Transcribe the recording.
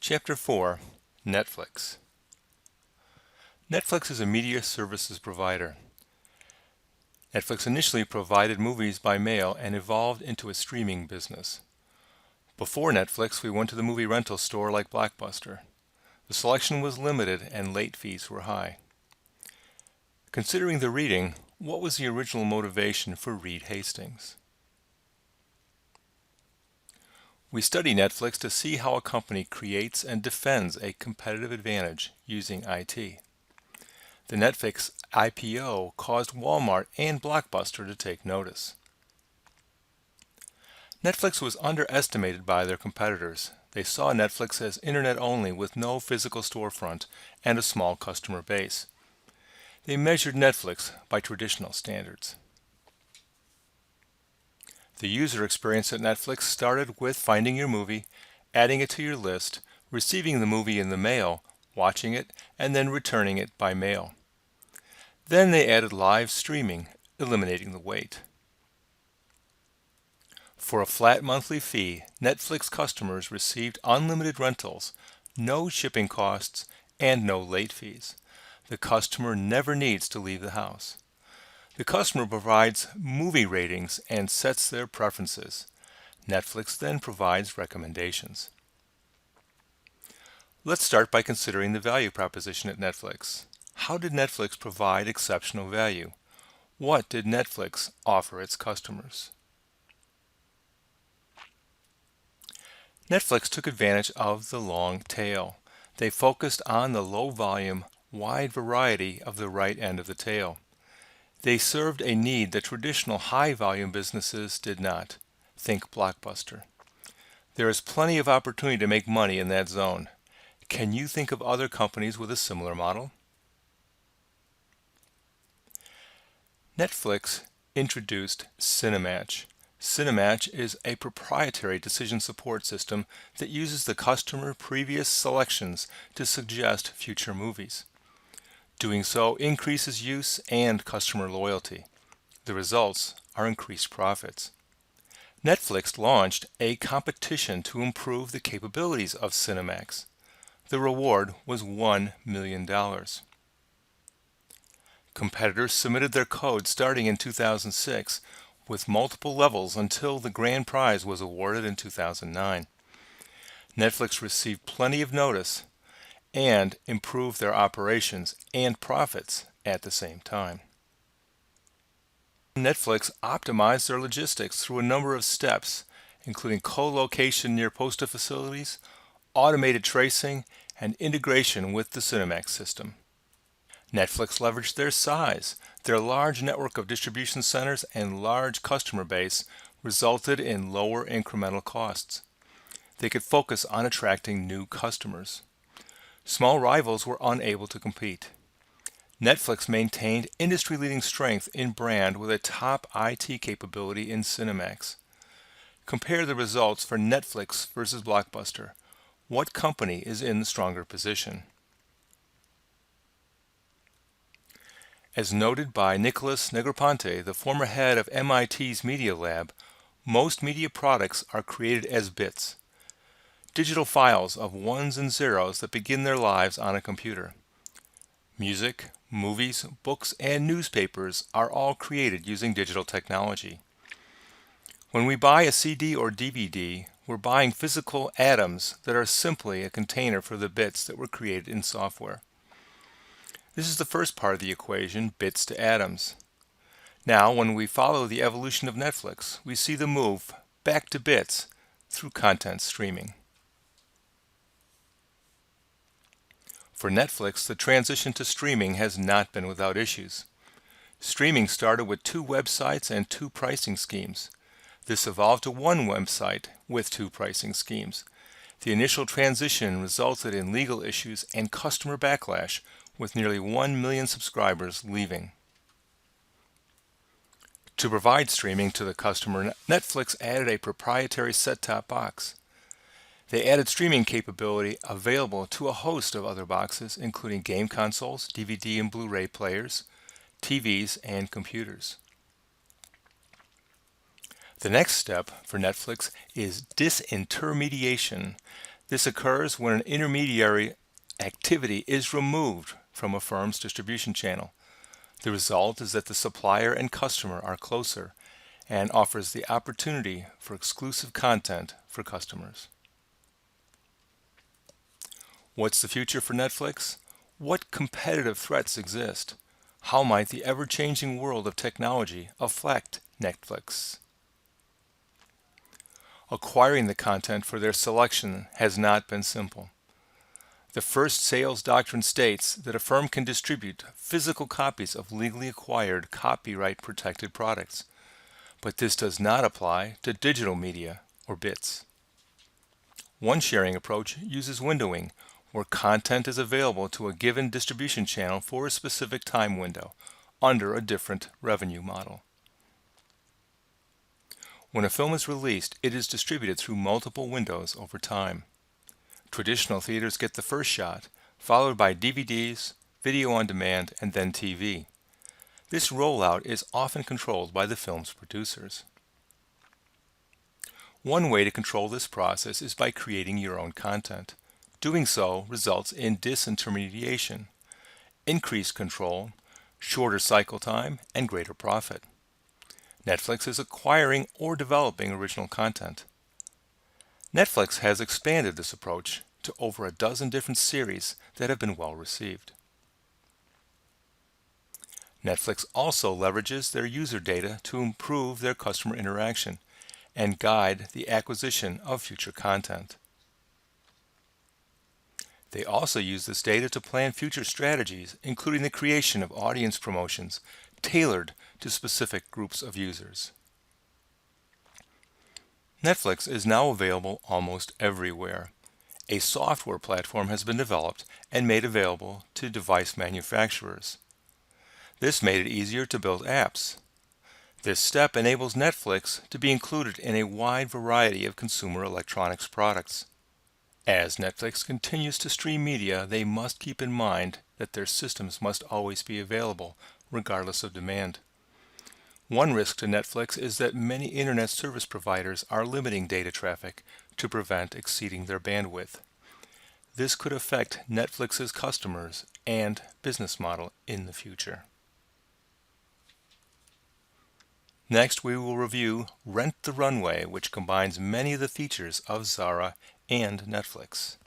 Chapter 4, Netflix. Netflix is a media services provider. Netflix initially provided movies by mail and evolved into a streaming business. Before Netflix, we went to the movie rental store like Blockbuster. The selection was limited and late fees were high. Considering the reading, what was the original motivation for Reed Hastings? We study Netflix to see how a company creates and defends a competitive advantage using IT. The Netflix IPO caused Walmart and Blockbuster to take notice. Netflix was underestimated by their competitors. They saw Netflix as internet only with no physical storefront and a small customer base. They measured Netflix by traditional standards. The user experience at Netflix started with finding your movie, adding it to your list, receiving the movie in the mail, watching it, and then returning it by mail. Then they added live streaming, eliminating the wait. For a flat monthly fee, Netflix customers received unlimited rentals, no shipping costs, and no late fees. The customer never needs to leave the house. The customer provides movie ratings and sets their preferences. Netflix then provides recommendations. Let's start by considering the value proposition at Netflix. How did Netflix provide exceptional value? What did Netflix offer its customers? Netflix took advantage of the long tail. They focused on the low volume, wide variety of the right end of the tail. They served a need that traditional high-volume businesses did not. Think Blockbuster. There is plenty of opportunity to make money in that zone. Can you think of other companies with a similar model? Netflix introduced Cinematch. Cinematch is a proprietary decision support system that uses the customer previous selections to suggest future movies. Doing so increases use and customer loyalty. The results are increased profits. Netflix launched a competition to improve the capabilities of Cinemax. The reward was $1 million. Competitors submitted their code starting in 2006 with multiple levels until the grand prize was awarded in 2009. Netflix received plenty of notice and improved their operations and profits at the same time. Netflix optimized their logistics through a number of steps, including co-location near postal facilities, automated tracing, and integration with the Cinemax system. Netflix leveraged their size. Their large network of distribution centers and large customer base resulted in lower incremental costs. They could focus on attracting new customers. Small rivals were unable to compete. Netflix maintained industry-leading strength in brand with a top IT capability in Cinemax. Compare the results for Netflix versus Blockbuster. What company is in the stronger position? As noted by Nicholas Negroponte, the former head of MIT's Media Lab, most media products are created as bits, digital files of ones and zeros that begin their lives on a computer. Music, movies, books, and newspapers are all created using digital technology. When we buy a CD or DVD, we're buying physical atoms that are simply a container for the bits that were created in software. This is the first part of the equation, bits to atoms. Now, when we follow the evolution of Netflix, we see the move back to bits through content streaming. For Netflix, the transition to streaming has not been without issues. Streaming started with 2 websites and 2 pricing schemes. This evolved to 1 website with 2 pricing schemes. The initial transition resulted in legal issues and customer backlash, with nearly 1 million subscribers leaving. To provide streaming to the customer, Netflix added a proprietary set-top box. They added streaming capability available to a host of other boxes, including game consoles, DVD and Blu-ray players, TVs, and computers. The next step for Netflix is disintermediation. This occurs when an intermediary activity is removed from a firm's distribution channel. The result is that the supplier and customer are closer and offers the opportunity for exclusive content for customers. What's the future for Netflix? What competitive threats exist? How might the ever-changing world of technology affect Netflix? Acquiring the content for their selection has not been simple. The first sales doctrine states that a firm can distribute physical copies of legally acquired copyright-protected products, but this does not apply to digital media or bits. One sharing approach uses windowing, where content is available to a given distribution channel for a specific time window under a different revenue model. When a film is released, it is distributed through multiple windows over time. Traditional theaters get the first shot, followed by DVDs, video on demand, and then TV. This rollout is often controlled by the film's producers. One way to control this process is by creating your own content. Doing so results in disintermediation, increased control, shorter cycle time, and greater profit. Netflix is acquiring or developing original content. Netflix has expanded this approach to over a dozen different series that have been well received. Netflix also leverages their user data to improve their customer interaction and guide the acquisition of future content. They also use this data to plan future strategies, including the creation of audience promotions tailored to specific groups of users. Netflix is now available almost everywhere. A software platform has been developed and made available to device manufacturers. This made it easier to build apps. This step enables Netflix to be included in a wide variety of consumer electronics products. As Netflix continues to stream media, they must keep in mind that their systems must always be available, regardless of demand. One risk to Netflix is that many internet service providers are limiting data traffic to prevent exceeding their bandwidth. This could affect Netflix's customers and business model in the future. Next, we will review Rent the Runway, which combines many of the features of Zara and Netflix.